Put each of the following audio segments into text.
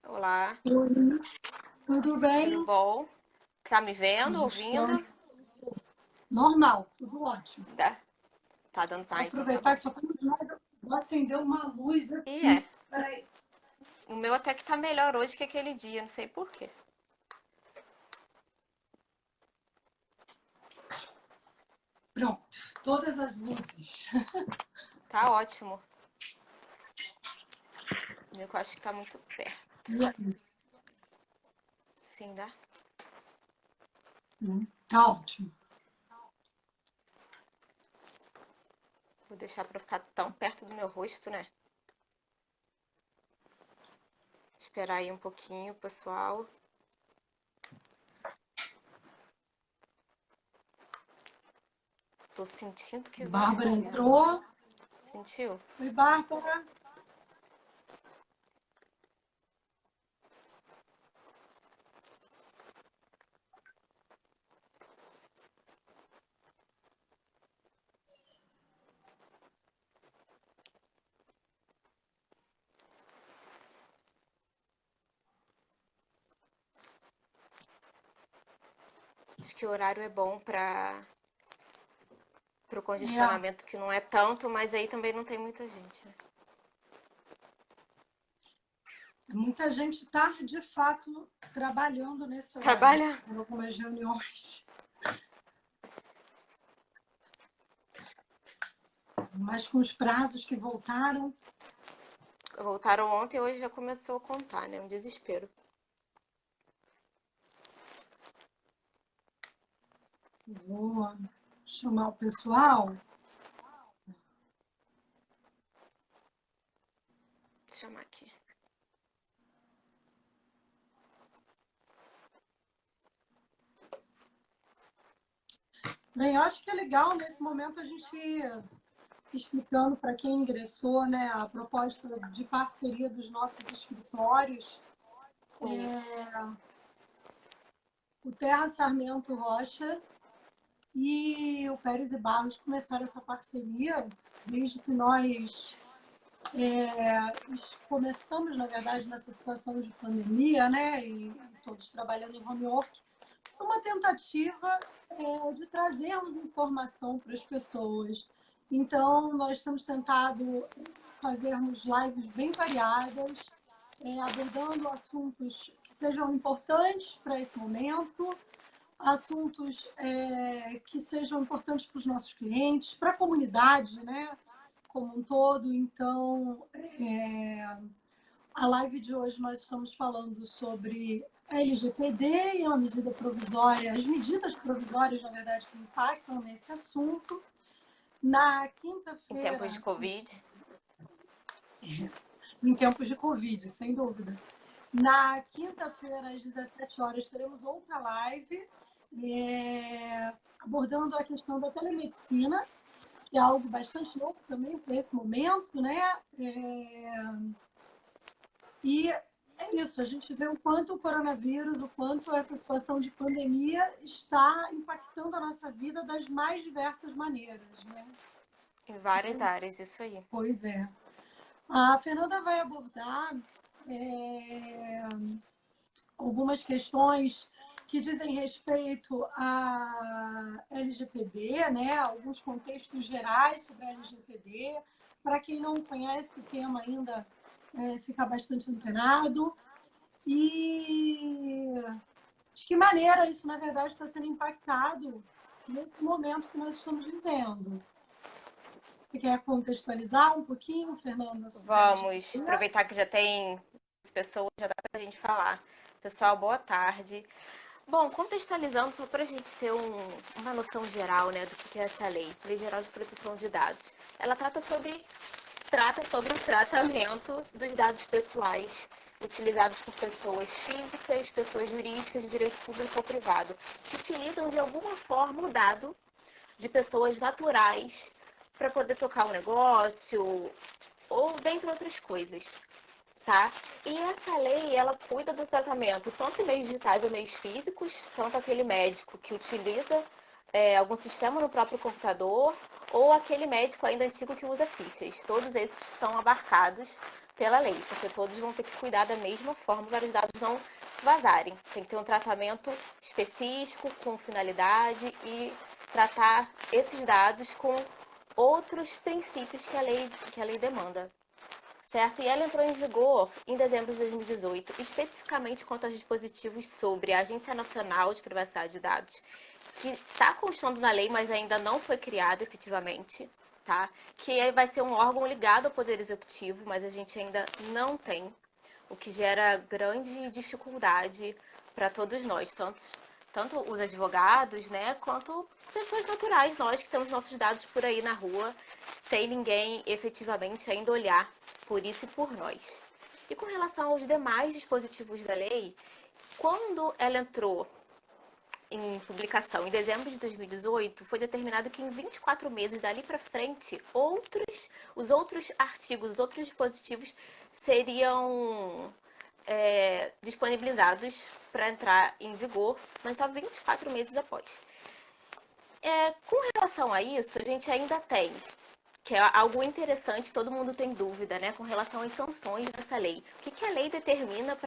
Olá, Oi, tudo tudo bem? bom? Tá me vendo, Hoje estamos ouvindo? normal, tudo ótimo. Tá, tá dando Vou tá, então tá aproveitar bom. que só temos nós. Eu vou acender uma luz E é, aqui. Peraí. o meu até que tá melhor hoje que aquele dia, não sei por quê. Pronto, todas as luzes. Tá ótimo. O meu que eu acho que tá muito perto. E aí? Sim, dá? Tá ótimo. Vou deixar pra ficar tão perto do meu rosto, né? Esperar aí um pouquinho, pessoal. Tô sentindo que vai Bárbara falhar. entrou. Sentiu? Oi, Bárbara. Acho que o horário é bom pro É, congestionamento, que não é tanto, mas aí também não tem muita gente, né? muita gente está, de fato, trabalhando nesse horário. Trabalha. Em algumas reuniões. Mas com os prazos que voltaram, Voltaram ontem e hoje já começou a contar, né? Um desespero. vou chamar o pessoal. Vou chamar aqui. Bem, eu acho que é legal nesse momento a gente explicando para quem ingressou, né, a proposta de parceria dos nossos escritórios. Isso. O Terra Sarmento Rocha e o Pérez e Barros começaram essa parceria desde que nós começamos, na verdade, nessa situação de pandemia, né, e todos trabalhando em home work, uma tentativa de trazermos informação para as pessoas. Então, nós temos tentado fazermos lives bem variadas, abordando assuntos que sejam importantes para esse momento, assuntos que sejam importantes para os nossos clientes, para a comunidade, né, como um todo. Então, a live de hoje nós estamos falando sobre LGPD e a medida provisória, as medidas provisórias, na verdade, que impactam nesse assunto. Na Em tempos de quinta-feira, Covid. em tempos de Covid, sem dúvida. Na quinta-feira, às 17 horas, teremos outra live abordando a questão da telemedicina, que é algo bastante novo também para esse momento, né? E é isso, a gente vê o quanto o coronavírus, o quanto essa situação de pandemia está impactando a nossa vida das mais diversas maneiras, né? Em várias áreas, isso aí. Pois é. A Fernanda vai abordar é, algumas questões que dizem respeito à LGPD, né? Alguns contextos gerais sobre a LGPD. Para quem não conhece o tema ainda, fica bastante antenado. E de que maneira isso, na verdade, está sendo impactado nesse momento que nós estamos vivendo. Você quer contextualizar um pouquinho, Fernanda, sobre a Vamos LGPD? aproveitar que já tem pessoas, já dá pra gente falar. Pessoal, boa tarde. Bom, contextualizando, só para a gente ter uma noção geral, né, do que é essa lei, Lei Geral de Proteção de Dados. Ela trata sobre o tratamento dos dados pessoais utilizados por pessoas físicas, pessoas jurídicas de direito público ou privado, que utilizam de alguma forma o dado de pessoas naturais para poder tocar um negócio ou dentre outras coisas, tá? E essa lei, ela cuida do tratamento tanto em meios digitais ou meios físicos, tanto aquele médico que utiliza algum sistema no próprio computador ou aquele médico ainda antigo que usa fichas. Todos esses são abarcados pela lei, porque todos vão ter que cuidar da mesma forma para os dados não vazarem. Tem que ter um tratamento específico, com finalidade e tratar esses dados com outros princípios que a lei demanda. Certo? E ela entrou em vigor em dezembro de 2018, especificamente quanto aos dispositivos sobre a Agência Nacional de Privacidade de Dados, que está constando na lei, mas ainda não foi criado efetivamente, tá? Que vai ser um órgão ligado ao Poder Executivo, mas a gente ainda não tem, o que gera grande dificuldade para todos nós, tanto os advogados, né, quanto pessoas naturais, nós que temos nossos dados por aí na rua, sem ninguém efetivamente ainda olhar por isso e por nós. E com relação aos demais dispositivos da lei, quando ela entrou em publicação em dezembro de 2018, foi determinado que em 24 meses dali para frente, os outros artigos, os outros dispositivos seriam disponibilizados para entrar em vigor, mas só 24 meses após. Com relação a isso, a gente ainda tem, que é algo interessante, todo mundo tem dúvida, né, com relação às sanções dessa lei. O que a lei determina para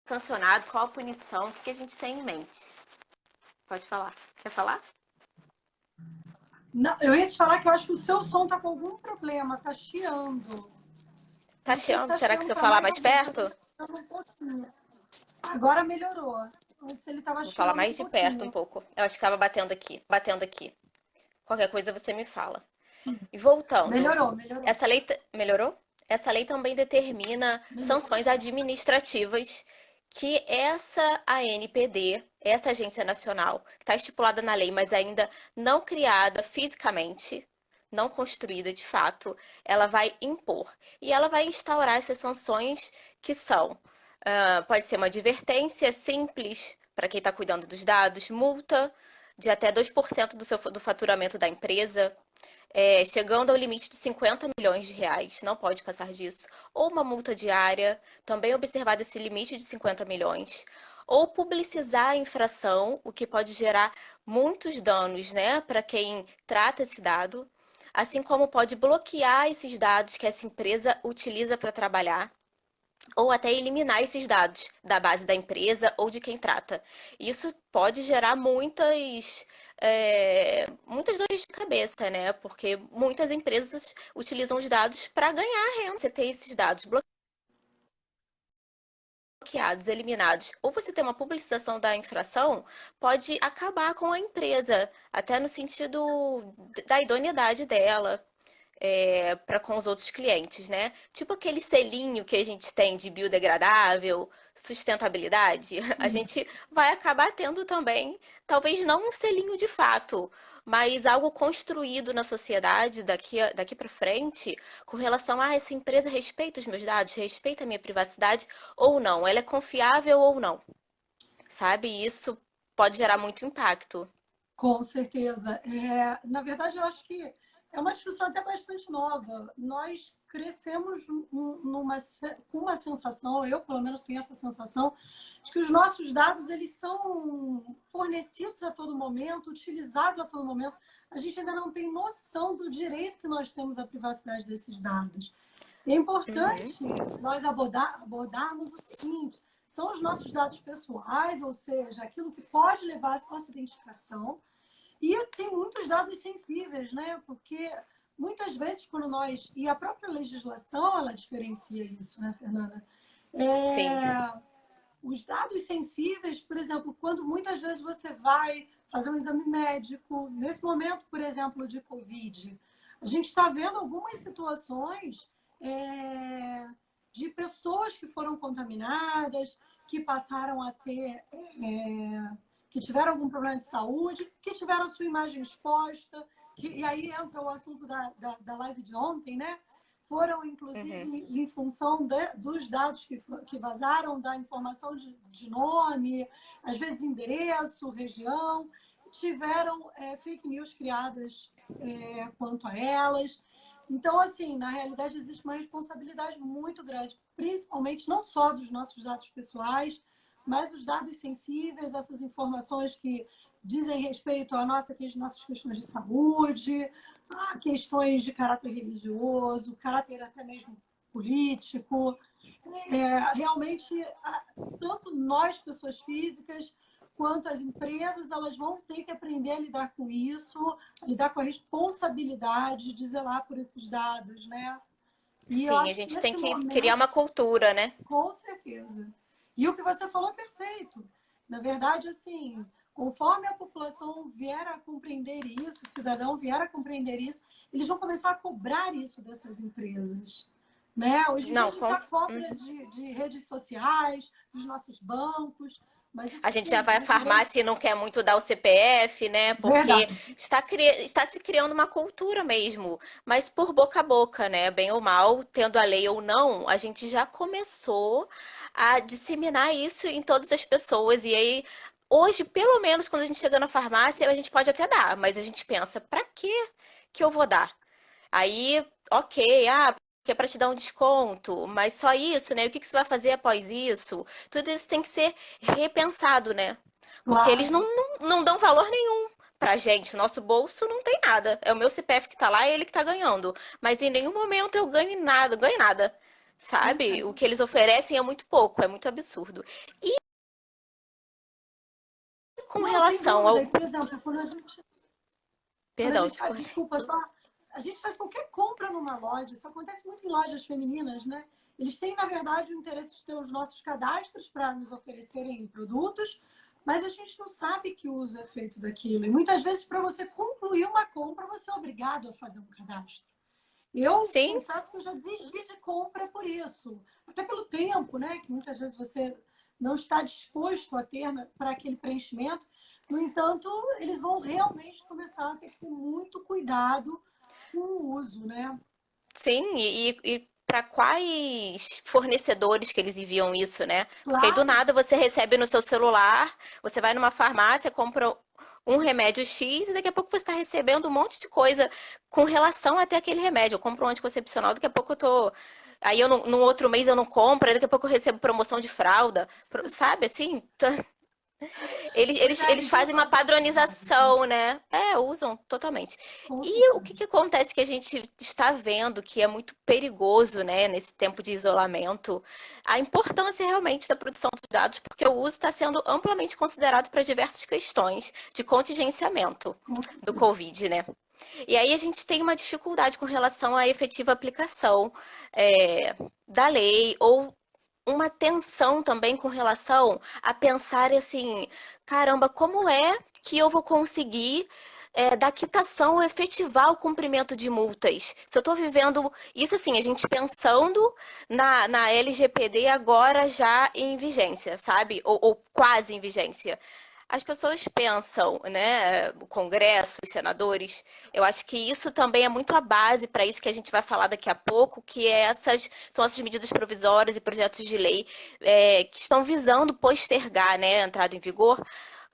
ser sancionado, qual a punição, o que a gente tem em mente? Pode falar. Quer falar? Não, eu ia te falar que eu acho que o seu som tá com algum problema, tá chiando. Tá Não sei se chiando? tá Será que chiando se eu para falar mais mais alguém, perto? tá chiando um pouquinho. Agora melhorou. Antes ele tava Vou falar chiando um mais de perto um pouquinho. pouco. Eu acho que estava batendo aqui, batendo aqui. Qualquer coisa você me fala. E voltando, Melhorou. essa lei melhorou? Essa lei também determina Melhorou. sanções administrativas que essa ANPD, essa agência nacional, que está estipulada na lei, mas ainda não criada fisicamente, não construída de fato, ela vai impor. E ela vai instaurar essas sanções que são, pode ser uma advertência simples para quem está cuidando dos dados, multa de até 2% do faturamento da empresa, chegando ao limite de 50 milhões de reais, não pode passar disso, ou uma multa diária, também observado esse limite de 50 milhões, ou publicizar a infração, o que pode gerar muitos danos, né, para quem trata esse dado, assim como pode bloquear esses dados que essa empresa utiliza para trabalhar, ou até eliminar esses dados da base da empresa ou de quem trata. Isso pode gerar muitas dores de cabeça, né? Porque muitas empresas utilizam os dados para ganhar renda. Você ter esses dados bloqueados, eliminados, ou você ter uma publicização da infração, pode acabar com a empresa, até no sentido da idoneidade dela. Para com os outros clientes, né? Tipo aquele selinho que a gente tem de biodegradável, sustentabilidade, a gente vai acabar tendo também, talvez não um selinho de fato, mas algo construído na sociedade daqui para frente, com relação a essa empresa respeita os meus dados, respeita a minha privacidade ou não, ela é confiável ou não, sabe? E isso pode gerar muito impacto. Com certeza. Na verdade, eu acho que é uma discussão até bastante nova. Nós crescemos com uma sensação, eu pelo menos tenho essa sensação, de que os nossos dados eles são fornecidos a todo momento, utilizados a todo momento. A gente ainda não tem noção do direito que nós temos à privacidade desses dados. É importante nós abordarmos o seguinte: são os nossos dados pessoais, ou seja, aquilo que pode levar à nossa identificação. E tem muitos dados sensíveis, né? Porque muitas vezes, quando nós. E a própria legislação, ela diferencia isso, né, Fernanda? Sim. Os dados sensíveis, por exemplo, quando muitas vezes você vai fazer um exame médico, nesse momento, por exemplo, de Covid, a gente está vendo algumas situações de pessoas que foram contaminadas, que passaram a ter. Que tiveram algum problema de saúde, que tiveram a sua imagem exposta, e aí entra o assunto da live de ontem, né? Foram, inclusive, em função dos dados que vazaram, da informação de nome, às vezes endereço, região, tiveram fake news criadas quanto a elas. Então, assim, na realidade, existe uma responsabilidade muito grande, principalmente não só dos nossos dados pessoais, mas os dados sensíveis, essas informações que dizem respeito à nossas questões de saúde, a questões de caráter religioso, caráter até mesmo político. Realmente, tanto nós, pessoas físicas, quanto as empresas, elas vão ter que aprender a lidar com isso, a lidar com a responsabilidade de zelar por esses dados, né? E eu Sim, a acho que gente tem nesse que criar momento, uma cultura, né? com certeza. E o que você falou é perfeito. Na verdade, assim, conforme a população vier a compreender isso, o cidadão vier a compreender isso, eles vão começar a cobrar isso dessas empresas. Né? Hoje em dia a Não, gente já cobra de redes sociais, dos nossos bancos, mas isso a gente já assim, vai à no direito, farmácia e não quer muito dar o CPF, né? Porque verdade. está se criando uma cultura mesmo, mas por boca a boca, né? Bem ou mal, tendo a lei ou não, a gente já começou a disseminar isso em todas as pessoas. E aí, hoje, pelo menos, quando a gente chega na farmácia, a gente pode até dar, mas a gente pensa, pra quê que eu vou dar? Aí, ok, que é para te dar um desconto, mas só isso, né? O que que você vai fazer após isso? Tudo isso tem que ser repensado, né? Porque eles Claro, não dão valor nenhum pra gente. Nosso bolso não tem nada. É o meu CPF que tá lá, é ele que tá ganhando. Mas em nenhum momento eu ganho nada. pois é. Sabe? O que eles oferecem é muito pouco, é muito absurdo. E com Não, sem relação dúvida. ao. E, por exemplo, quando a Perdão, gente faz, discorre. desculpa, só, a gente faz qualquer compra numa loja, isso acontece muito em lojas femininas, né? Eles têm, na verdade, o interesse de ter os nossos cadastros para nos oferecerem produtos, mas a gente não sabe que uso é feito daquilo. E muitas vezes, para você concluir uma compra, você é obrigado a fazer um cadastro. Eu Sim, confesso que eu já desisti de compra por isso. Até pelo tempo, né? Que muitas vezes você não está disposto a ter para aquele preenchimento. No entanto, eles vão realmente começar a ter que ter muito cuidado com o uso, né? sim, e para quais fornecedores que eles enviam isso, né? Porque aí do Claro, nada você recebe no seu celular, você vai numa farmácia, compra um remédio X e daqui a pouco você está recebendo um monte de coisa com relação até aquele remédio. Eu compro um anticoncepcional, daqui a pouco eu tô. Aí eu no outro mês eu não compro, aí daqui a pouco eu recebo promoção de fralda, sabe assim? Eles, pois eles, é, eles eles fazem usam uma os nossos dados, né? padronização, né? É, usam totalmente. Com E o certeza. que que acontece que a gente está vendo que é muito perigoso, né, nesse tempo de isolamento, a importância realmente da produção dos dados, porque o uso está sendo amplamente considerado para diversas questões de contingenciamento Com do certeza. Covid, né? E aí a gente tem uma dificuldade com relação à efetiva aplicação da lei ou uma tensão também com relação a pensar assim, caramba, como é que eu vou conseguir da quitação efetivar o cumprimento de multas? Se eu estou vivendo isso assim, a gente pensando na LGPD agora já em vigência, sabe? Ou quase em vigência. As pessoas pensam, né, o Congresso, os senadores, eu acho que isso também é muito a base para isso que a gente vai falar daqui a pouco, que são essas medidas provisórias e projetos de lei que estão visando postergar, né, a entrada em vigor,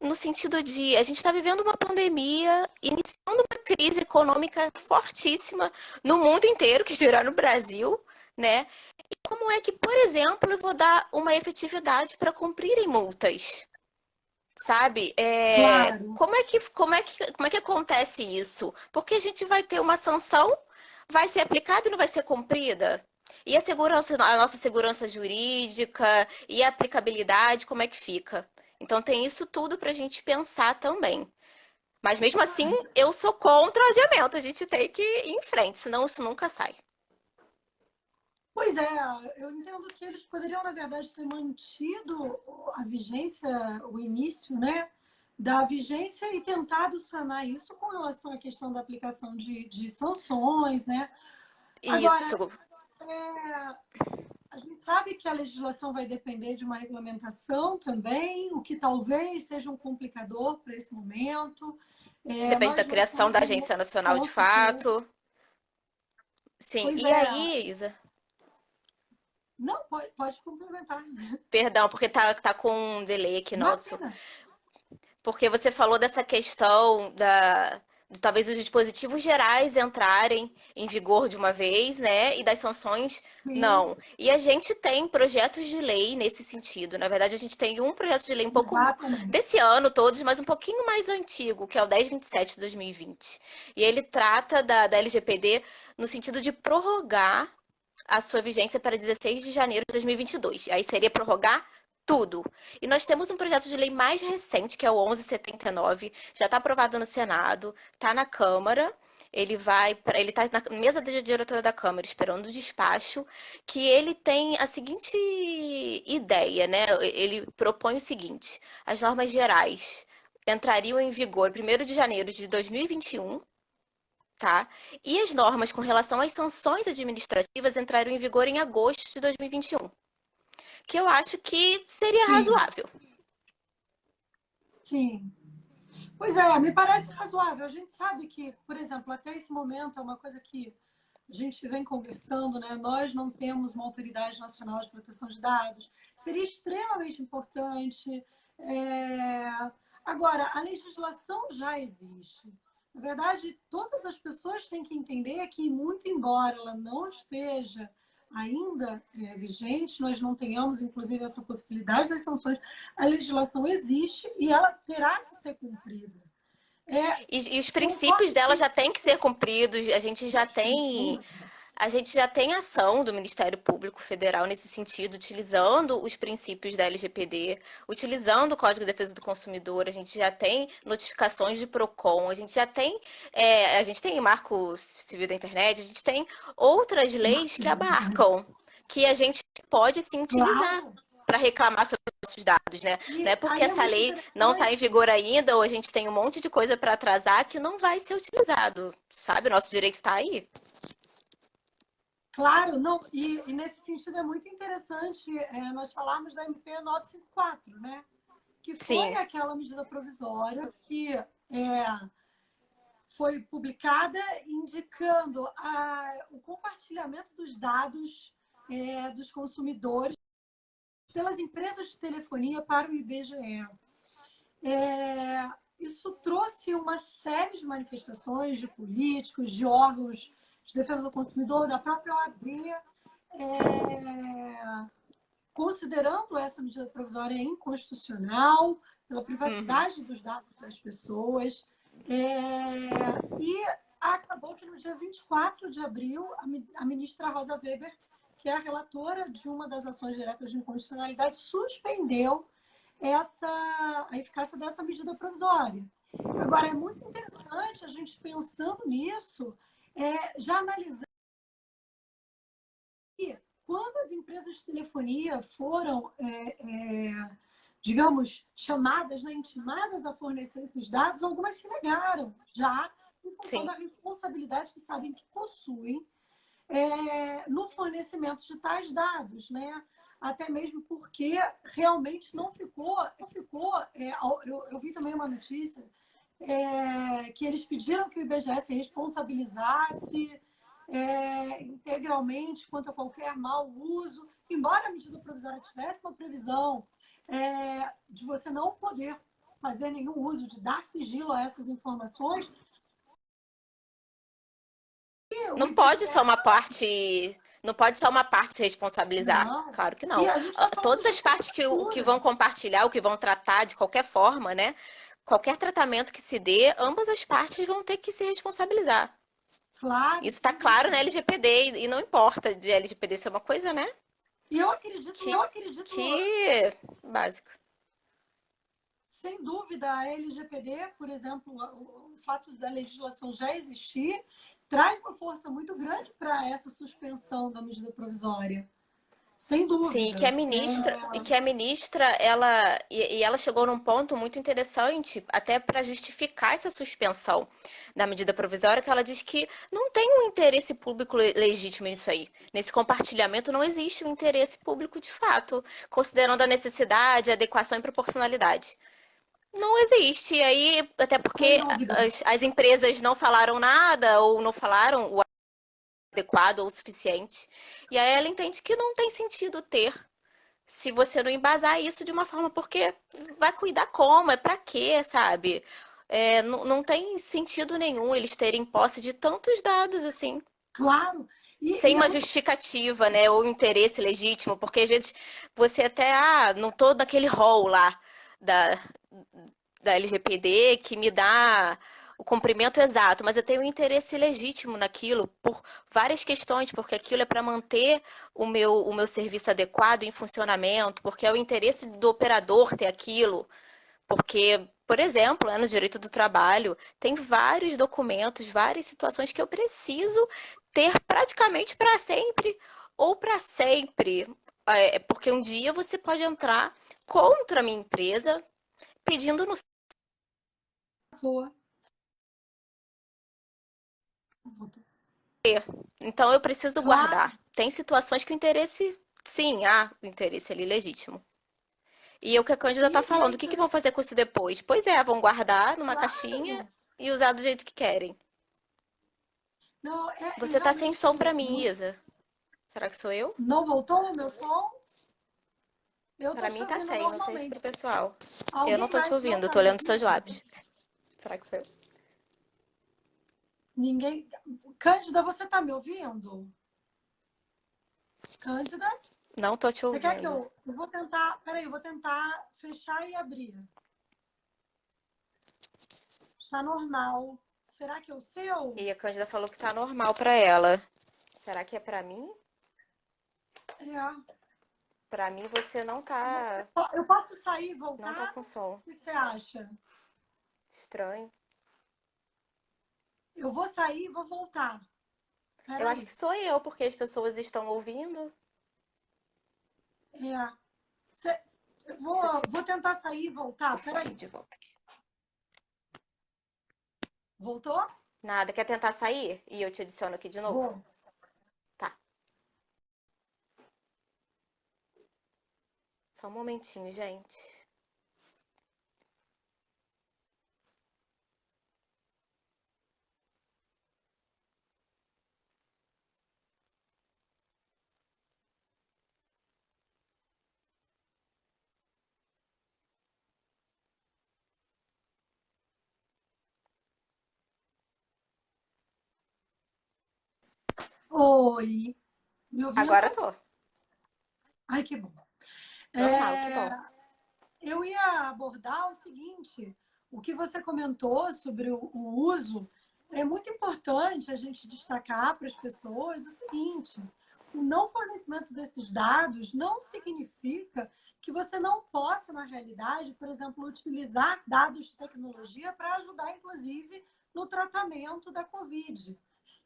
no sentido de a gente está vivendo uma pandemia, iniciando uma crise econômica fortíssima no mundo inteiro, que dirá no Brasil, né? E como é que, por exemplo, eu vou dar uma efetividade para cumprirem multas? Sabe? Claro. Como é que acontece isso? Porque a gente vai ter uma sanção, vai ser aplicada e não vai ser cumprida? E a segurança, a nossa segurança jurídica e a aplicabilidade, como é que fica? Então tem isso tudo para a gente pensar também. Mas mesmo assim, eu sou contra o adiamento. A gente tem que ir em frente, senão isso nunca sai. Pois é, eu entendo que eles poderiam, na verdade, ter mantido a vigência, o início, né, da vigência e tentado sanar isso com relação à questão da aplicação de sanções, né? Agora, Isso, é, a gente sabe que a legislação vai depender de uma regulamentação também, o que talvez seja um complicador para esse momento. depende da Nós não criação da temos, Agência Nacional com de certeza. Fato. Sim, Pois e é, aí, Isa? não, pode complementar. Perdão, porque tá com um delay aqui nosso. Imagina. Porque você falou dessa questão de talvez os dispositivos gerais entrarem em vigor de uma vez, né? E das sanções, Sim, não. E a gente tem projetos de lei nesse sentido. Na verdade, a gente tem um projeto de lei um pouco exatamente. desse ano todos, mas um pouquinho mais antigo, que é o 1027 de 2020. E ele trata da LGPD no sentido de prorrogar a sua vigência para 16 de janeiro de 2022. Aí seria prorrogar tudo. E nós temos um projeto de lei mais recente, que é o 1179, já está aprovado no Senado, está na Câmara. Ele está na mesa da diretora da Câmara, esperando o despacho, que ele tem a seguinte ideia, né? Ele propõe o seguinte: as normas gerais entrariam em vigor 1º de janeiro de 2021, tá? E as normas com relação às sanções administrativas entraram em vigor em agosto de 2021, que eu acho que seria Sim, razoável. sim. Pois é, me parece razoável. A gente sabe que, por exemplo, até esse momento é uma coisa que a gente vem conversando, né? Nós não temos uma autoridade nacional de proteção de dados. Seria extremamente importante. É... Agora, a legislação já existe. Na verdade, todas as pessoas têm que entender que, muito embora ela não esteja ainda vigente, nós não tenhamos, inclusive, essa possibilidade das sanções, a legislação existe e ela terá que ser cumprida. É, E os princípios concordo dela que já têm que ser cumpridos. sem dúvida. A gente já tem ação do Ministério Público Federal nesse sentido, utilizando os princípios da LGPD, utilizando o Código de Defesa do Consumidor. A gente já tem notificações de Procon, a gente já tem, a gente tem Marco Civil da Internet, a gente tem outras leis que abarcam, que a gente pode sim utilizar Claro. para reclamar sobre os nossos dados, né? Não E é porque aí é essa muito lei não está em interessante. vigor ainda ou a gente tem um monte de coisa para atrasar que não vai ser utilizado, sabe? O nosso direito está aí. Claro, não, e nesse sentido é muito interessante nós falarmos da MP 954, né? Que foi Sim. aquela medida provisória que foi publicada indicando o compartilhamento dos dados dos consumidores pelas empresas de telefonia para o IBGE. Isso trouxe uma série de manifestações de políticos, de órgãos de defesa do consumidor, da própria OAB, considerando essa medida provisória inconstitucional, pela Uhum. privacidade dos dados das pessoas. E acabou que no dia 24 de abril, a ministra Rosa Weber, que é a relatora de uma das ações diretas de inconstitucionalidade, suspendeu a eficácia dessa medida provisória. Agora, é muito interessante a gente pensando nisso, já analisar que quando as empresas de telefonia foram, digamos, chamadas, né, intimadas a fornecer esses dados, algumas se negaram já em função Sim. da responsabilidade que sabem que possuem no fornecimento de tais dados, né? Até mesmo porque realmente eu vi também uma notícia que eles pediram que o IBGE se responsabilizasse integralmente quanto a qualquer mau uso, embora a medida provisória tivesse uma previsão de você não poder fazer nenhum uso, de dar sigilo a essas informações, e o Não pode só IBGE uma parte. Não pode só uma parte se responsabilizar. não. Claro que E não. a gente está falando Todas de as partes que vão assinatura. compartilhar, o que vão tratar de qualquer forma, né? Qualquer tratamento que se dê, ambas as partes vão ter que se responsabilizar. Claro, Isso está sem claro na dúvida. LGPD e não importa de LGPD ser uma coisa, né? E eu Que, acredito, que básico. sem dúvida, a LGPD, por exemplo, o fato da legislação já existir, traz uma força muito grande para essa suspensão da medida provisória. Sem Sim, dúvida. e que a ministra, e ela chegou num ponto muito interessante, até para justificar essa suspensão da medida provisória, que ela diz que não tem um interesse público legítimo nisso aí. Nesse compartilhamento não existe um interesse público de fato, considerando a necessidade, adequação e proporcionalidade. Não existe. E aí, até Sem porque dúvida. as empresas não falaram nada ou não falaram o adequado ou o suficiente. E aí ela entende que não tem sentido ter se você não embasar isso de uma forma, porque vai cuidar como? É pra quê, sabe? Não tem sentido nenhum eles terem posse de tantos dados assim, Claro. sem E é uma muito justificativa, né? Ou interesse legítimo, porque às vezes você até, não tô naquele rol lá da, da LGPD que me dá o cumprimento exato, mas eu tenho um interesse legítimo naquilo por várias questões, porque aquilo é para manter o meu serviço adequado em funcionamento, porque é o interesse do operador ter aquilo. Porque, por exemplo, no direito do trabalho, tem vários documentos, várias situações que eu preciso ter praticamente para sempre ou para sempre. Porque um dia você pode entrar contra a minha empresa pedindo no. boa. Então eu preciso Claro, guardar. Tem situações que o interesse, sim, há o interesse ali legítimo. E é o que a Cândida está e é falando, o que que vão fazer com isso depois? Pois é, vão guardar numa caixinha claro. e usar do jeito que querem. Não, Você tá sem realmente som pra mim, Isa. Será que sou eu? não voltou o meu som? Eu Pra estou te mim tá ouvindo sem, não sei se pro normalmente. pessoal. Eu não Alguém tô te mais não ouvindo, eu está tô me olhando seus ouvindo? lábios. Será que sou eu? Ninguém. Cândida, você está me ouvindo? Cândida? Não tô te Você quer que ouvindo. eu vou tentar. Peraí, eu vou tentar fechar e abrir. Está normal. Será que é o seu? E a Cândida falou que tá normal pra ela. Será que é pra mim? É. Pra mim você Eu posso sair e não tá voltar? com som. O que você acha? Estranho. Eu vou sair e vou voltar. Eu acho Peraí. que sou eu, porque as pessoas estão ouvindo. É. Cê- eu Deixa eu vou tentar sair e o voltar. fone Peraí. de volta aqui. Voltou? Nada, quer tentar sair? E eu te adiciono aqui de novo? Vou. Tá. Só um momentinho, gente. Oi. Me ouvindo? Agora tô. Ai, que bom. Normal, que É, bom. eu ia abordar o seguinte: o que você comentou sobre o uso, é muito importante a gente destacar para as pessoas o seguinte: o não fornecimento desses dados não significa que você não possa, na realidade, por exemplo, utilizar dados de tecnologia para ajudar, inclusive, no tratamento da Covid.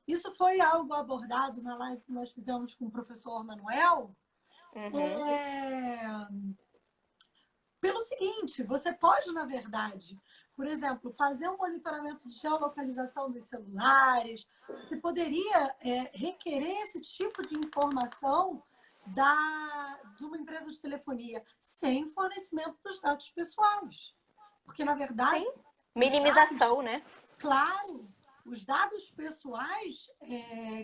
Isso foi algo abordado na live que nós fizemos com o professor Manuel. Uhum. É, pelo seguinte, você pode, na verdade, por exemplo, fazer um monitoramento de geolocalização dos celulares, você poderia requerer esse tipo de informação de uma empresa de telefonia sem fornecimento dos dados pessoais. Porque, na verdade, Sim. os dados, Minimização, né? claro, os dados pessoais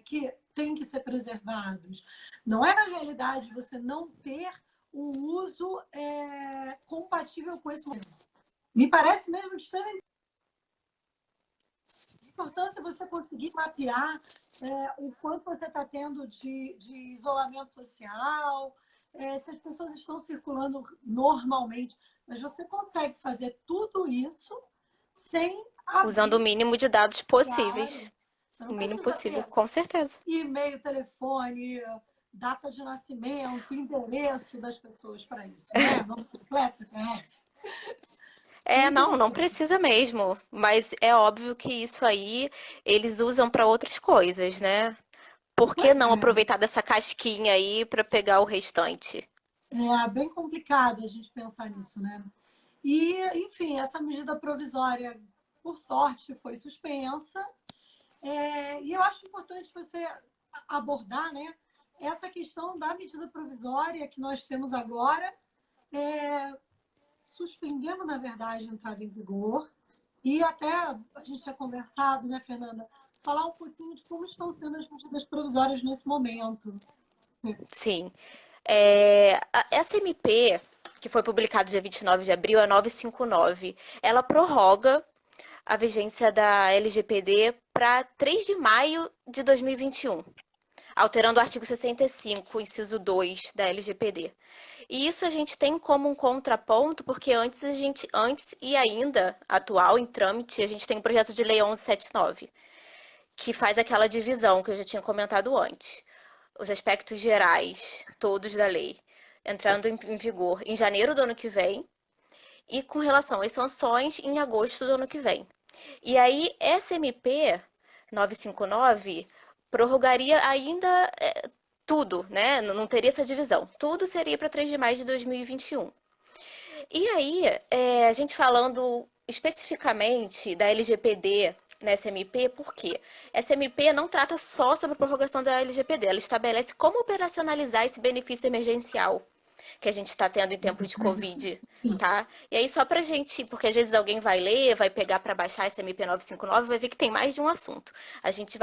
que têm que ser preservados. Não é, na realidade, você não ter um uso compatível com esse momento. Me parece mesmo de extrema importância você conseguir mapear o quanto você está tendo de isolamento social, se as pessoas estão circulando normalmente, mas você consegue fazer tudo isso sem Usando o abrir, mínimo de dados possíveis. claro. Você O não mínimo precisa possível, ter com certeza. e-mail, telefone, data de nascimento, endereço das pessoas para isso, né? Nome completo, CPF. Sem Não dúvida. precisa mesmo. Mas é óbvio que isso aí eles usam para outras coisas, né? Por que Pois não é. aproveitar dessa casquinha aí para pegar o restante? É bem complicado a gente pensar nisso, né? E, enfim, essa medida provisória, por sorte, foi suspensa. E eu acho importante você abordar, né, essa questão da medida provisória que nós temos agora. Suspendemos, na verdade, a entrada em vigor. E até a gente tinha conversado, né, Fernanda? Falar um pouquinho de como estão sendo as medidas provisórias nesse momento. Sim. Essa MP, que foi publicada dia 29 de abril, é 959. Ela prorroga. a vigência da LGPD para 3 de maio de 2021, alterando o artigo 65, inciso 2 da LGPD. E isso a gente tem como um contraponto, porque antes e ainda atual em trâmite, a gente tem o projeto de lei 1179, que faz aquela divisão que eu já tinha comentado antes. Os aspectos gerais, todos da lei, entrando em vigor em janeiro do ano que vem, e com relação às sanções em agosto do ano que vem. E aí, SMP 959 prorrogaria ainda tudo, né? Não teria essa divisão. Tudo seria para 3 de maio de 2021. E aí, a gente falando especificamente da LGPD na SMP, por quê? Essa MP não trata só sobre a prorrogação da LGPD, ela estabelece como operacionalizar esse benefício emergencial que a gente está tendo em tempo de Covid, tá? E aí só pra gente, porque às vezes alguém vai ler, vai pegar para baixar esse MP 959, vai ver que tem mais de um assunto. A gente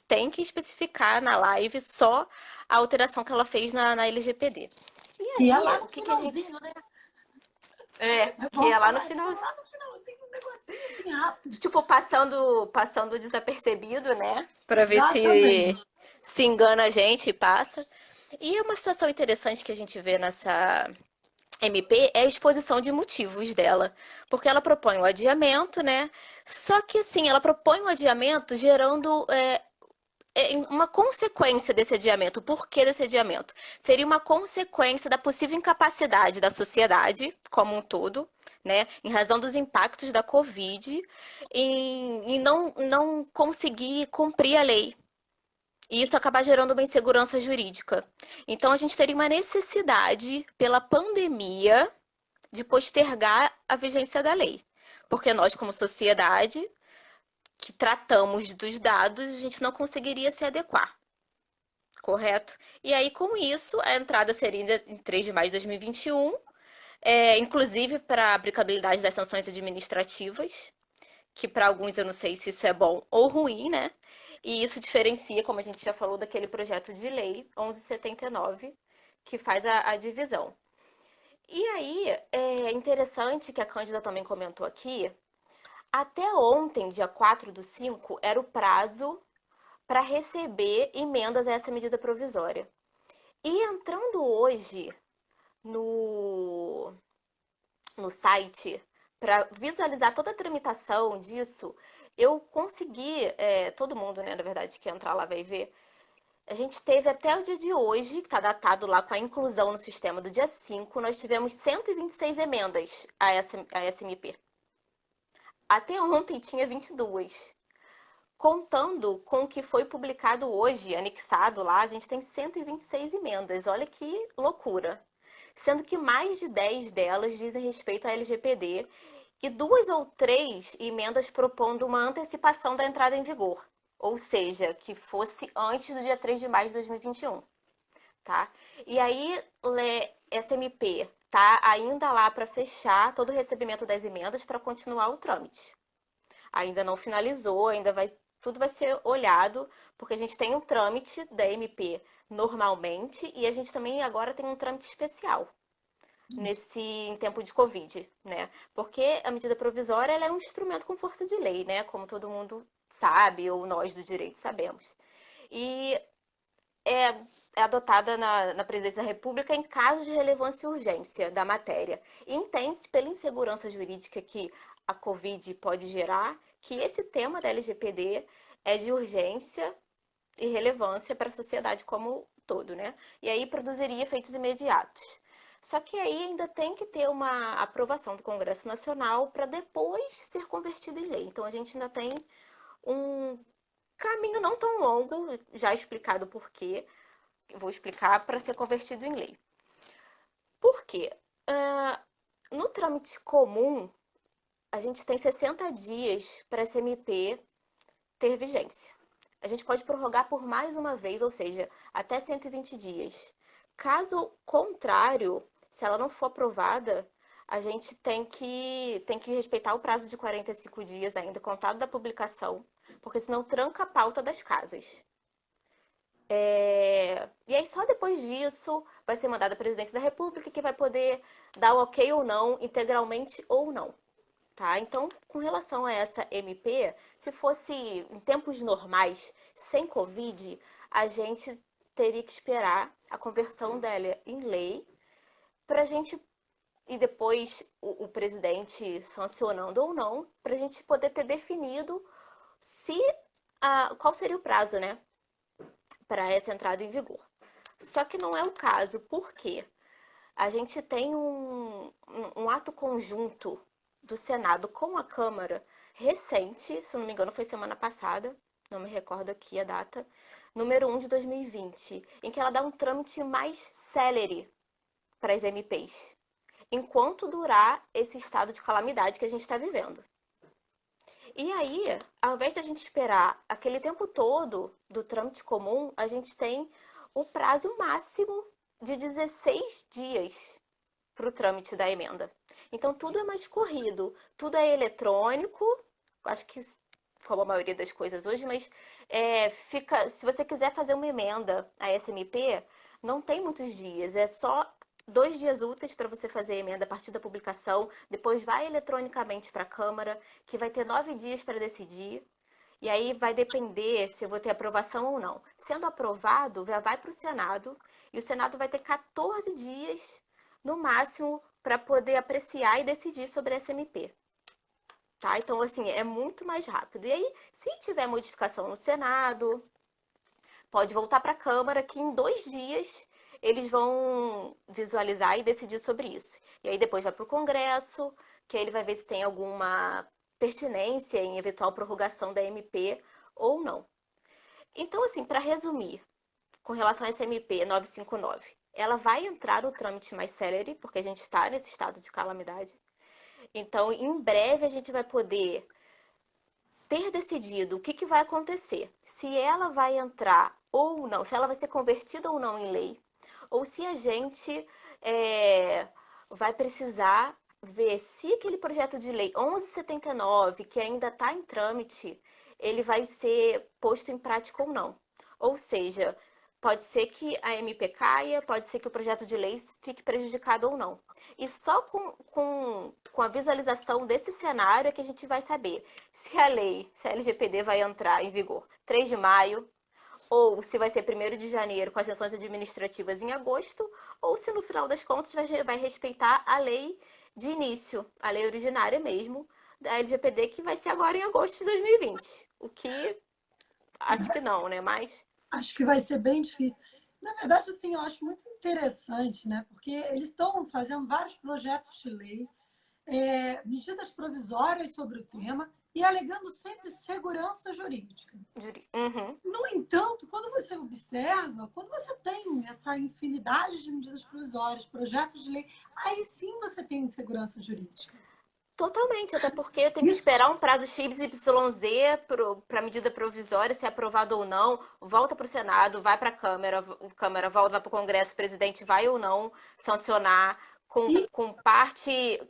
tem que especificar na live só a alteração que ela fez na LGPD. E E é aí, lá no o que a gente... finalzinho, né? que é lá no É final, lá no finalzinho, um negocinho assim rápido. tipo, passando desapercebido, né? Pra ver Exatamente. se engana a gente e passa. E uma situação interessante que a gente vê nessa MP é a exposição de motivos dela, porque ela propõe o adiamento, né? Só que assim, ela propõe o adiamento gerando uma consequência desse adiamento. O porquê desse adiamento? Seria uma consequência da possível incapacidade da sociedade como um todo, né, em razão dos impactos da Covid, em não conseguir cumprir a lei. E isso acabar gerando uma insegurança jurídica. Então, a gente teria uma necessidade, pela pandemia, de postergar a vigência da lei. Porque nós, como sociedade, que tratamos dos dados, a gente não conseguiria se adequar. Correto? E aí, com isso, a entrada seria em 3 de maio de 2021, inclusive para a aplicabilidade das sanções administrativas, que para alguns eu não sei se isso é bom ou ruim, né? E isso diferencia, como a gente já falou, daquele projeto de lei 1179, que faz a divisão. E aí, é interessante que a Cândida também comentou aqui, até ontem, dia 4/5, era o prazo para receber emendas a essa medida provisória. E entrando hoje no, no site para visualizar toda a tramitação disso, eu consegui, todo mundo, né, na verdade, que entrar lá vai ver, a gente teve até o dia de hoje, que está datado lá com a inclusão no sistema do dia 5, nós tivemos 126 emendas a essa MP. Até ontem tinha 22. Contando com o que foi publicado hoje, anexado lá, a gente tem 126 emendas. Olha que loucura. Sendo que mais de 10 delas dizem respeito à LGPD e 2 ou 3 emendas propondo uma antecipação da entrada em vigor. Ou seja, que fosse antes do dia 3 de maio de 2021. Tá? E aí, essa MP tá ainda lá para fechar todo o recebimento das emendas para continuar o trâmite. Ainda não finalizou, tudo vai ser olhado, porque a gente tem um trâmite da MP normalmente e a gente também agora tem um trâmite especial em tempo de Covid, né? Porque a medida provisória ela é um instrumento com força de lei, né? Como todo mundo sabe, ou nós do direito sabemos. E é adotada na Presidência da República em casos de relevância e urgência da matéria. E entende-se pela insegurança jurídica que a Covid pode gerar, que esse tema da LGPD é de urgência e relevância para a sociedade como um todo, né? E aí produziria efeitos imediatos. Só que aí ainda tem que ter uma aprovação do Congresso Nacional para depois ser convertido em lei. Então a gente ainda tem um caminho não tão longo, já explicado por quê, vou explicar, para ser convertido em lei. Por quê? No trâmite comum, a gente tem 60 dias para essa MP ter vigência. A gente pode prorrogar por mais uma vez, ou seja, até 120 dias. Caso contrário, se ela não for aprovada, a gente tem que respeitar o prazo de 45 dias ainda, contado da publicação, porque senão tranca a pauta das casas. E aí só depois disso vai ser mandada a Presidência da República que vai poder dar o ok ou não, integralmente ou não. tá? Então, com relação a essa MP, se fosse em tempos normais, sem Covid, a gente teria que esperar a conversão dela em lei para a gente, e depois o presidente sancionando ou não, para a gente poder ter definido se qual seria o prazo, né, para essa entrada em vigor. Só que não é o caso, por quê? A gente tem um ato conjunto do Senado com a Câmara recente, se não me engano foi semana passada, não me recordo aqui a data, número 1 de 2020, em que ela dá um trâmite mais célere para as MPs, enquanto durar esse estado de calamidade que a gente está vivendo. E aí, ao invés de a gente esperar aquele tempo todo do trâmite comum, a gente tem o prazo máximo de 16 dias para o trâmite da emenda. Então, tudo é mais corrido, tudo é eletrônico, acho que como a maioria das coisas hoje, mas se você quiser fazer uma emenda à SMP, não tem muitos dias, é só 2 dias úteis para você fazer a emenda a partir da publicação, depois vai eletronicamente para a Câmara, que vai ter 9 dias para decidir, e aí vai depender se eu vou ter aprovação ou não. Sendo aprovado, já vai para o Senado, e o Senado vai ter 14 dias, no máximo, para poder apreciar e decidir sobre a SMP. Tá? Então, assim, é muito mais rápido. E aí, se tiver modificação no Senado, pode voltar para a Câmara, que em 2 dias eles vão visualizar e decidir sobre isso. E aí depois vai para o Congresso, que aí ele vai ver se tem alguma pertinência em eventual prorrogação da MP ou não. Então, assim, para resumir, com relação a essa MP 959, ela vai entrar no trâmite mais célere, porque a gente está nesse estado de calamidade. Então, em breve a gente vai poder ter decidido o que vai acontecer, se ela vai entrar ou não, se ela vai ser convertida ou não em lei, ou se a gente vai precisar ver se aquele projeto de lei 1179, que ainda está em trâmite, ele vai ser posto em prática ou não. Ou seja, pode ser que a MP caia, pode ser que o projeto de lei fique prejudicado ou não. E só com a visualização desse cenário é que a gente vai saber se a lei, se a LGPD vai entrar em vigor 3 de maio, ou se vai ser 1º de janeiro com as sanções administrativas em agosto, ou se no final das contas vai respeitar a lei de início, a lei originária mesmo, da LGPD, que vai ser agora em agosto de 2020. O que acho que não, né? Mas acho que vai ser bem difícil. Na verdade, assim, eu acho muito interessante, né? Porque eles estão fazendo vários projetos de lei, medidas provisórias sobre o tema e alegando sempre segurança jurídica. Uhum. No entanto, quando você observa, quando você tem essa infinidade de medidas provisórias, projetos de lei, aí sim você tem insegurança jurídica. Totalmente, até porque eu tenho que esperar um prazo XYZ para medida provisória ser aprovado ou não, volta para o Senado, vai para a Câmara volta, vai para o Congresso, o presidente vai ou não sancionar com parte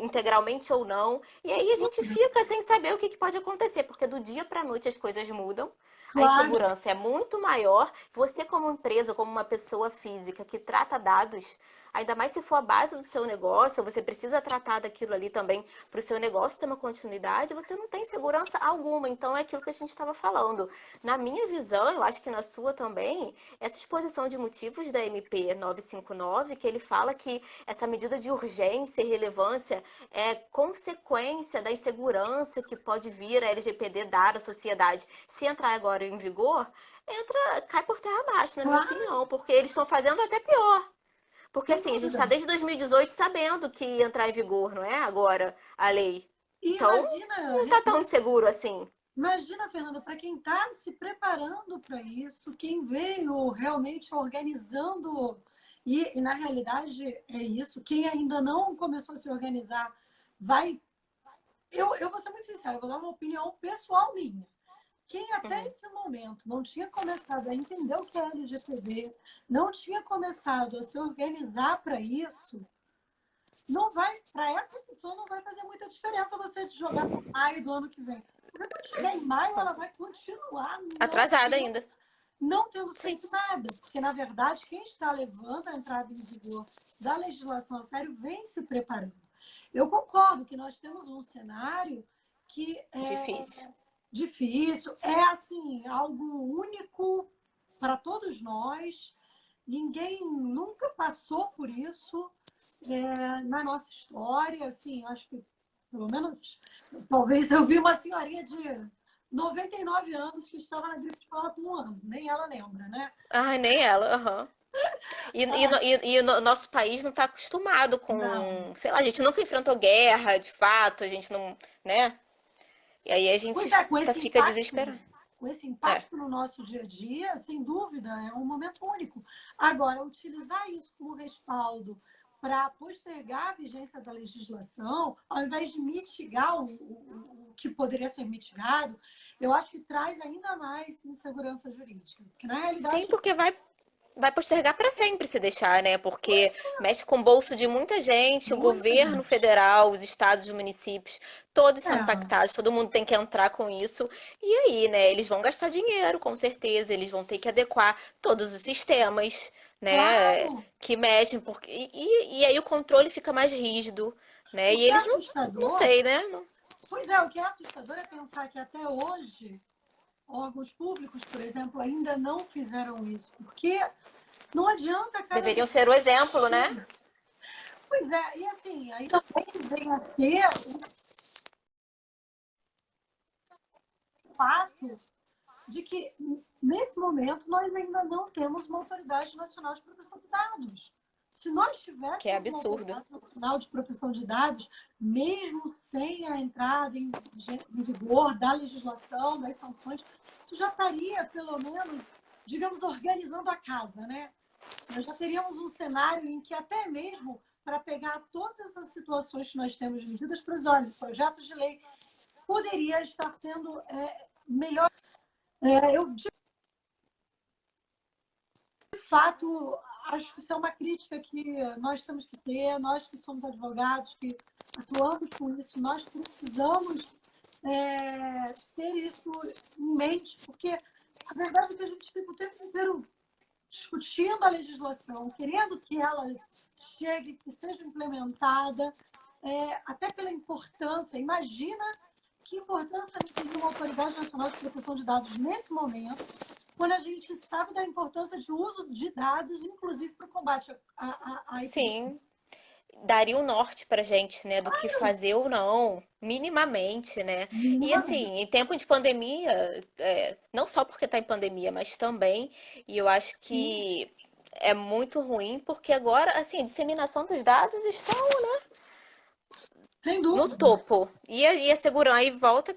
integralmente ou não, e aí a gente fica sem saber o que pode acontecer, porque do dia para a noite as coisas mudam. A insegurança é muito maior. Você, como empresa, como uma pessoa física que trata dados, ainda mais se for a base do seu negócio, você precisa tratar daquilo ali também para o seu negócio ter uma continuidade, você não tem segurança alguma. Então, é aquilo que a gente estava falando. Na minha visão, eu acho que na sua também, essa exposição de motivos da MP 959, que ele fala que essa medida de urgência e relevância é consequência da insegurança que pode vir a LGPD dar à sociedade. Se entrar agora em vigor, cai por terra abaixo, na minha opinião, porque eles estão fazendo até pior. Porque assim, a gente está desde 2018 sabendo que ia entrar em vigor, não é? Agora a lei. Então, não está tão inseguro assim. Imagina, Fernanda, para quem está se preparando para isso, quem veio realmente organizando, e na realidade é isso, quem ainda não começou a se organizar, vai. Eu vou ser muito sincera, vou dar uma opinião pessoal minha. Quem até esse momento não tinha começado a entender o que é LGPD, não tinha começado a se organizar para isso, não vai, para essa pessoa não vai fazer muita diferença você jogar para maio do ano que vem. Porque quando chegar em maio, ela vai continuar atrasada ainda. Não tendo feito nada. Porque, na verdade, quem está levando a entrada em vigor da legislação a sério vem se preparando. Eu concordo que nós temos um cenário que é Difícil. difícil, é assim, algo único para todos nós. Ninguém nunca passou por isso na nossa história, assim, acho que pelo menos, talvez eu vi uma senhorinha de 99 anos que estava na gripe espanhola com um ano, nem ela lembra, né? Ai, nem ela, aham. E o nosso país não está acostumado Não. com, sei lá, a gente nunca enfrentou guerra, de fato, a gente não, né? E aí a gente Pois é, fica desesperado. com esse É, impacto no nosso dia a dia, sem dúvida, é um momento único. Agora, utilizar isso como respaldo para postergar a vigência da legislação, ao invés de mitigar o que poderia ser mitigado, eu acho que traz ainda mais insegurança jurídica. Porque, na sim, realidade, porque vai postergar para sempre se deixar, né? Porque mexe com o bolso de muita gente, o muita governo gente. federal, os estados, os municípios, todos são É, impactados, todo mundo tem que entrar com isso. E aí, né? Eles vão gastar dinheiro, com certeza, eles vão ter que adequar todos os sistemas, né? claro, Que mexem, porque e aí o controle fica mais rígido, né? o E que é eles não assustador, sei, né? pois é, o que é assustador é pensar que até hoje órgãos públicos, por exemplo, ainda não fizeram isso, porque não adianta cada Deveriam vez ser o exemplo, né? que. Pois é, e assim, aí também vem a ser o fato de que, nesse momento, nós ainda não temos uma autoridade nacional de proteção de dados. Se nós Que é tivéssemos uma absurdo. autoridade nacional de proteção de dados, mesmo sem a entrada em vigor da legislação, das sanções, isso já estaria, pelo menos, digamos, organizando a casa, né? Nós já teríamos um cenário em que até mesmo para pegar todas essas situações que nós temos de medidas provisórias, projetos de lei, poderia estar sendo melhor. Eu, de fato, acho que isso é uma crítica que nós temos que ter, nós que somos advogados, que atuamos com isso, nós precisamos ter isso em mente, porque a verdade é que a gente fica o tempo inteiro discutindo a legislação, querendo que ela chegue, que seja implementada, até pela importância. Imagina que importância tem uma autoridade nacional de proteção de dados nesse momento, quando a gente sabe da importância de uso de dados, inclusive para o combate à epidemia. Sim, daria um norte pra gente, né, do que fazer ou não, minimamente, né? E Minimamente. assim, em tempo de pandemia, não só porque tá em pandemia, mas também, e eu acho Sim, que é muito ruim, porque agora, assim, a disseminação dos dados estão sem no dúvida. topo. E a segurança, aí volta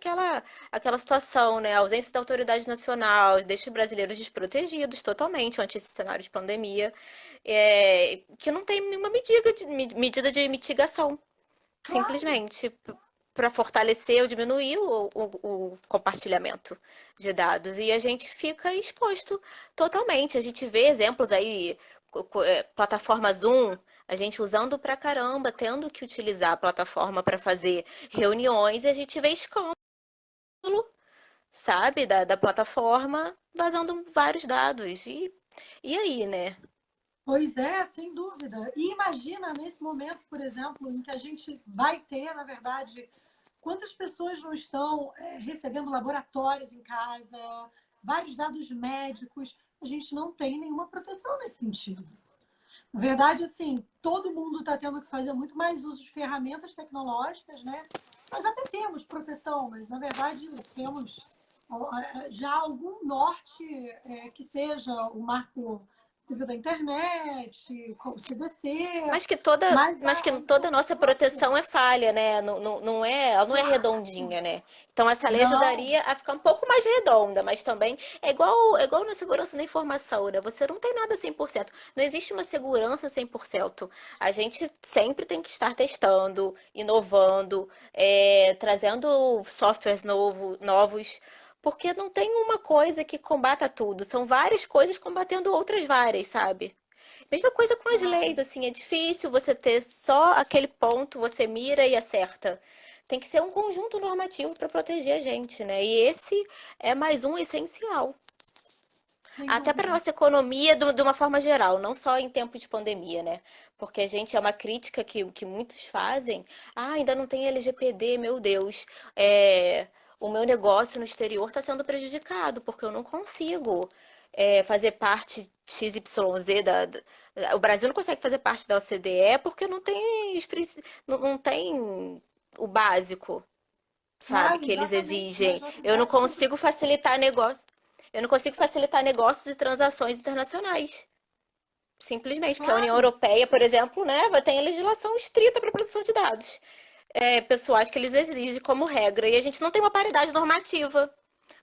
aquela situação, né? A ausência da autoridade nacional deixa os brasileiros desprotegidos totalmente ante esse cenário de pandemia, que não tem nenhuma medida de mitigação, Claro. simplesmente para fortalecer ou diminuir o compartilhamento de dados. E a gente fica exposto totalmente. A gente vê exemplos aí, plataforma Zoom, a gente usando pra caramba, tendo que utilizar a plataforma para fazer reuniões, e a gente vê escândalo, sabe, da plataforma vazando vários dados. E aí, né? Pois é, sem dúvida. E imagina nesse momento, por exemplo, em que a gente vai ter, na verdade, quantas pessoas não estão recebendo laboratórios em casa, vários dados médicos, a gente não tem nenhuma proteção nesse sentido. Na verdade, assim, todo mundo está tendo que fazer muito mais uso de ferramentas tecnológicas, né? Nós até temos proteção, mas na verdade temos já algum norte que seja o marco civil da internet, o CDC, mas Mas que a toda a nossa importância, proteção é falha, né? Não é, ela não é claro, redondinha, né? Então essa lei não, ajudaria a ficar um pouco mais redonda, mas também é igual na segurança da informação, né? Você não tem nada 100%. Não existe uma segurança 100%. A gente sempre tem que estar testando, inovando, trazendo softwares novos, porque não tem uma coisa que combata tudo. São várias coisas combatendo outras várias, sabe? Mesma coisa com as leis, claro. assim, é difícil você ter só aquele ponto, você mira e acerta. Tem que ser um conjunto normativo para proteger a gente, né? E esse é mais um essencial. sem Até para dúvida. nossa economia de uma forma geral, não só em tempo de pandemia, né? Porque a gente é uma crítica que muitos fazem. Ah, ainda não tem LGPD, meu Deus. O meu negócio no exterior está sendo prejudicado, porque eu não consigo fazer parte XYZ o Brasil não consegue fazer parte da OCDE porque não tem, não tem o básico, sabe, Claro, que eles exatamente. Nas exigem. Eu não novidades sobre. consigo facilitar negócio. Eu não consigo facilitar negócios e transações internacionais. Simplesmente, porque a União Claro, Europeia, por exemplo, né, tem a legislação estrita para proteção de dados pessoais que eles exigem como regra. E a gente não tem uma paridade normativa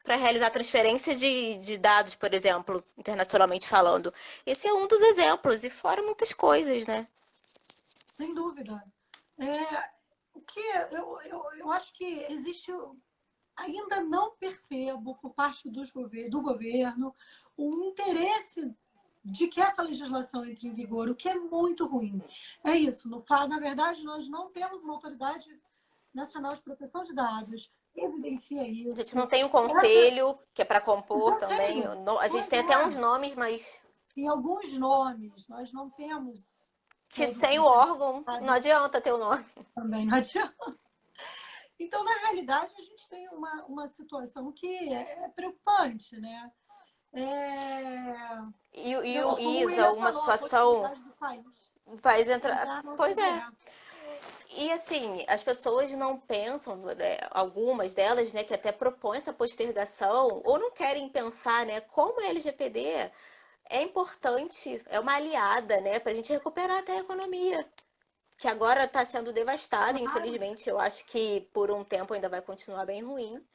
para realizar transferência de dados, por exemplo, internacionalmente falando. Esse é um dos exemplos, e fora muitas coisas, né? sem dúvida. É, o que eu acho que existe, ainda não percebo por parte do governo o interesse de que essa legislação entre em vigor, o que é muito ruim. É isso, na verdade, nós não temos uma autoridade nacional de proteção de dados, evidencia A gente não isso. tem um Essa, conselho que é para o compor também. conselho, A gente pois tem até uns é, nomes, mas tem alguns nomes, nós não temos que todo sem o o órgão não adianta ter o nome. também, não adianta. Então, na realidade, a gente tem uma situação que é preocupante, né? É, como o Isa, William uma falou, a situação. possibilidade do país O país entra. entrar na Pois é. OCDE. E assim, as pessoas não pensam, algumas delas, né, que até propõem essa postergação, ou não querem pensar, né, como a LGPD é importante, é uma aliada, né, para a gente recuperar até a economia, que agora está sendo devastada, Claro, infelizmente. Eu acho que por um tempo ainda vai continuar bem ruim,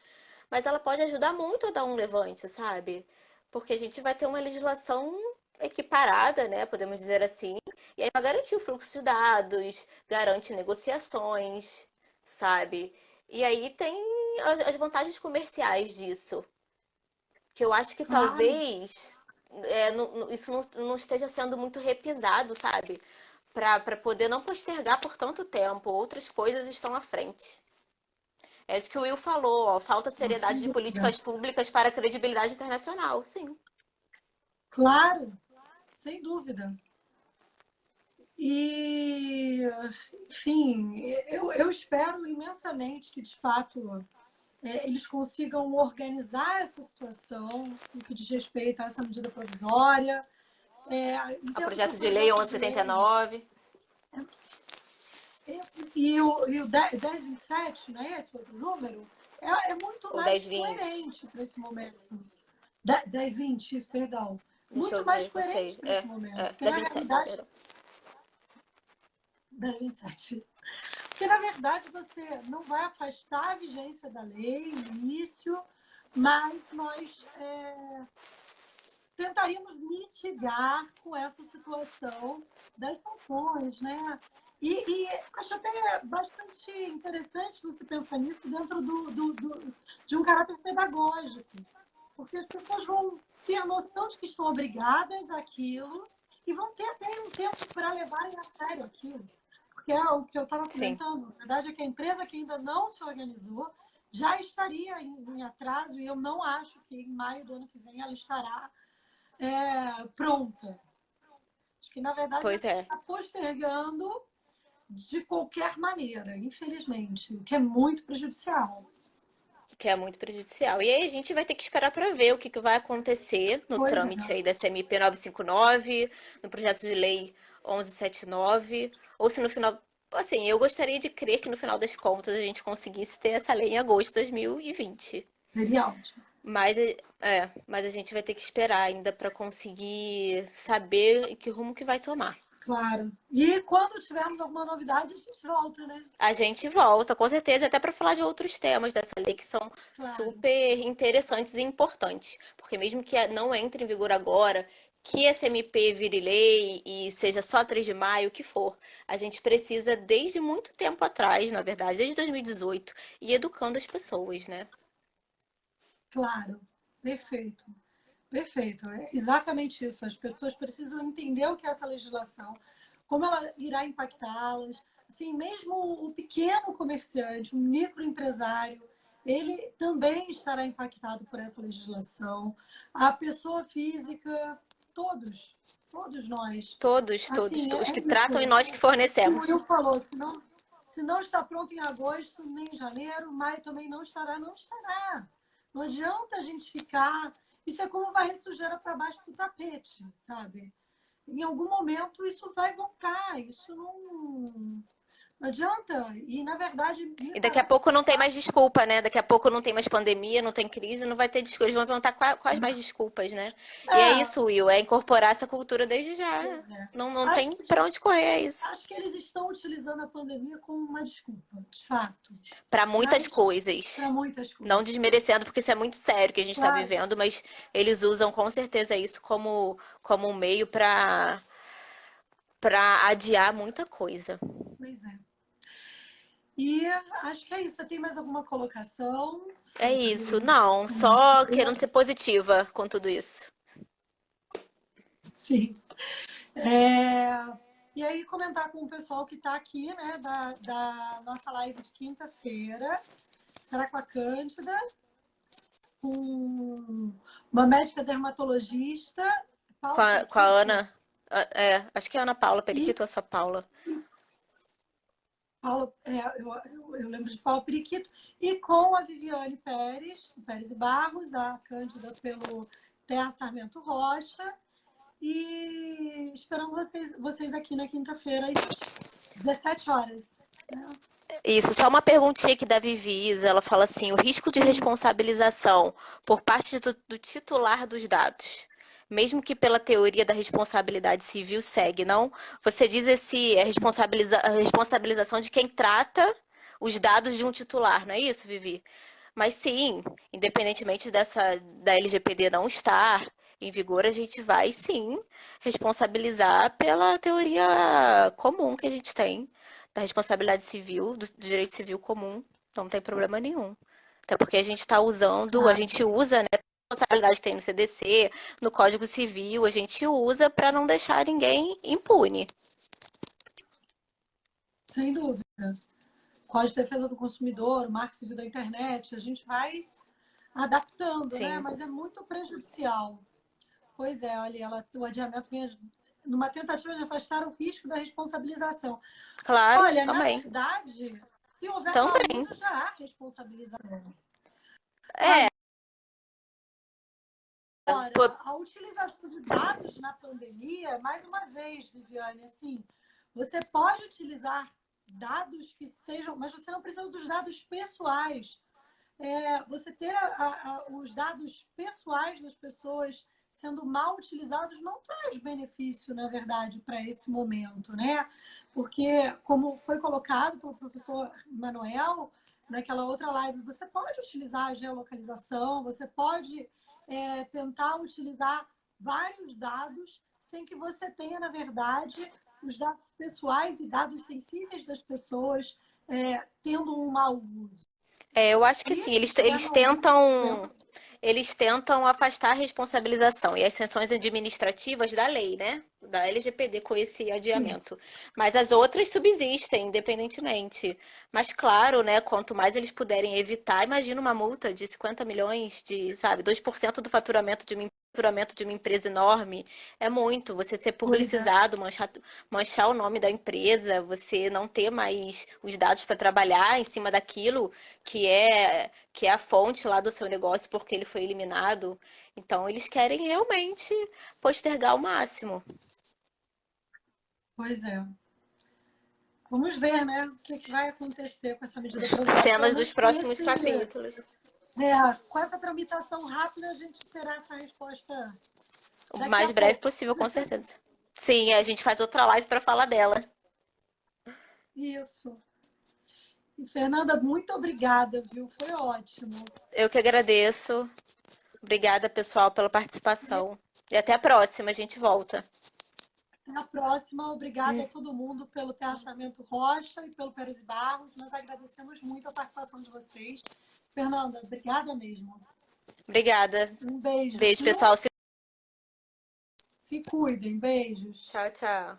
mas ela pode ajudar muito a dar um levante, sabe? Porque a gente vai ter uma legislação equiparada, né? Podemos dizer assim. E aí vai garantir o fluxo de dados, garante negociações, sabe? E aí tem as vantagens comerciais disso. Que eu acho que claro. talvez isso não esteja sendo muito repisado, sabe? Para poder não postergar por tanto tempo. Outras coisas estão à frente. É isso que o Will falou, ó, falta Não, seriedade sem de dúvida. políticas públicas para a credibilidade internacional, sim. Claro, sem dúvida. E, enfim, eu espero imensamente que, de fato, eles consigam organizar essa situação no que diz respeito a essa medida provisória. O Entendo que o projeto de lei projeto de lei 1179, e o 1027, não é esse outro número? É muito ou mais 1020. coerente para esse momento. 1020, isso, perdão. Deixa Muito eu mais ver, não coerente sei. para esse momento, porque na 1027, realidade, perdão. 1027, isso. Porque na verdade você não vai afastar a vigência da lei no início, mas nós tentaríamos mitigar com essa situação das sanções, né? E acho até bastante interessante você pensar nisso dentro de um caráter pedagógico, porque as pessoas vão ter a noção de que estão obrigadas àquilo e vão ter até um tempo para levarem a sério aquilo. Porque é o que eu estava Sim, comentando, a verdade é que a empresa que ainda não se organizou já estaria em atraso e eu não acho que em maio do ano que vem ela estará pronta. Acho que, na verdade, a pois gente é. está postergando de qualquer maneira, infelizmente, o que é muito prejudicial. Que é muito prejudicial. E aí a gente vai ter que esperar para ver o que vai acontecer no Pois é, trâmite aí da SMP 959, no projeto de lei 1179, ou se no final. Assim, eu gostaria de crer que no final das contas a gente conseguisse ter essa lei em agosto de 2020. seria ótimo. Mas, mas a gente vai ter que esperar ainda para conseguir saber que rumo que vai tomar. Claro. E quando tivermos alguma novidade, a gente volta, né? A gente volta, com certeza, até para falar de outros temas dessa lei que são Claro, super interessantes e importantes. Porque mesmo que não entre em vigor agora, que essa MP vire lei e seja só 3 de maio, o que for, a gente precisa, desde muito tempo atrás, na verdade, desde 2018, ir educando as pessoas, né? claro. Perfeito. Perfeito. É exatamente isso. As pessoas precisam entender o que é essa legislação, como ela irá impactá-las. Assim, mesmo o pequeno comerciante, o microempresário, ele também estará impactado por essa legislação. A pessoa física, todos nós. Todos, Assim, os é que isso. tratam e nós que O fornecemos. Will falou, se não está pronto em agosto, nem em janeiro, maio também não estará, não estará. Não adianta a gente ficar. Isso é como varrer sujeira para baixo do tapete, sabe? Em algum momento isso vai voltar, isso não adianta. E, na verdade, me E daqui a parece pouco que não tem mais desculpa, né? Daqui a pouco não tem mais pandemia, não tem crise, não vai ter desculpa. Eles vão perguntar quais mais desculpas, né? E é é, isso, Will, é incorporar essa cultura desde já. pois é. Não Acho tem que, pra onde correr, é isso. acho que eles estão utilizando a pandemia como uma desculpa, de fato. Pra muitas Mas coisas. para muitas Não coisas. desmerecendo, porque isso é muito sério que a gente está Claro, vivendo, mas eles usam com certeza isso como um meio para adiar muita coisa. pois é. E acho que é isso. Você tem mais alguma colocação É sobre isso, não, o só querendo tema? ser positiva com tudo isso. Sim. É, e aí, comentar com o pessoal que está aqui, né, da nossa live de quinta-feira. Será com a Cândida, com uma médica dermatologista, Com Paula a, com a Periquito, Ana, acho que é a Ana Paula e Periquito ou só Paula? Paula, eu lembro de Paula Periquito, e com a Viviane Pérez, Pérez e Barros, a Cândida pelo Terra Sarmento Rocha. E esperamos vocês aqui na quinta-feira, às 17 horas. Né? Isso, só uma perguntinha aqui da Vivisa. Ela fala assim: o risco de responsabilização por parte do titular dos dados, mesmo que pela teoria da responsabilidade civil segue, não? Você diz esse a responsabilização de quem trata os dados de um titular, não é isso, Vivi? Mas sim, independentemente da LGPD não estar em vigor, a gente vai sim responsabilizar pela teoria comum que a gente tem da responsabilidade civil, do direito civil comum, não tem problema nenhum. Até porque a gente está usando, a Claro, gente usa, né, a responsabilidade que tem no CDC, no Código Civil, a gente usa para não deixar ninguém impune. sem dúvida. Código de Defesa do Consumidor, o Marco Civil da Internet, a gente vai adaptando, né? Sim, Mas é muito prejudicial. Pois é, olha, o adiamento vem numa tentativa de afastar o risco da responsabilização. claro, Olha, na também. verdade, se houver mau Também. uso, já há responsabilização. É, Agora, a utilização de dados na pandemia, mais uma vez, Viviane, assim, você pode utilizar dados que sejam, mas você não precisa dos dados pessoais. Você ter os dados pessoais das pessoas sendo mal utilizados não traz benefício, na verdade, para esse momento, né? Porque, como foi colocado pelo professor Manuel, naquela outra live, você pode utilizar a geolocalização, você pode tentar utilizar vários dados sem que você tenha, na verdade, os dados pessoais e dados sensíveis das pessoas tendo um mau uso. eu acho que E assim, extremamente eles tentam afastar a responsabilização e as sanções administrativas da lei, né? Da LGPD com esse sim, adiamento. Mas as outras subsistem, independentemente. Mas claro, né? Quanto mais eles puderem evitar, imagina uma multa de 50 milhões de, sabe, 2% do faturamento de uma empresa enorme. É muito. Você ser pois é, publicizado, manchar o nome da empresa, você não ter mais os dados para trabalhar em cima daquilo que é a fonte lá do seu negócio porque ele foi eliminado. Então, eles querem realmente postergar ao máximo. pois é. Vamos ver, né, o que vai acontecer com essa medida provisória. Pelo Cenas dos menos com próximos capítulos. com essa tramitação rápida, a gente terá essa resposta O daqui a mais breve pouco. possível, com certeza. Sim, a gente faz outra live para falar dela. Isso. E, Fernanda, muito obrigada, viu? Foi ótimo. Eu que agradeço. Obrigada, pessoal, pela participação. E até a próxima, a gente volta. Até a próxima. Obrigada a todo mundo pelo Terraçamento Rocha e pelo Pérez e Barros. Nós agradecemos muito a participação de vocês. Fernanda, obrigada mesmo. Obrigada. Um beijo, Beijo, viu? pessoal. Se cuidem. Beijos. Tchau, tchau.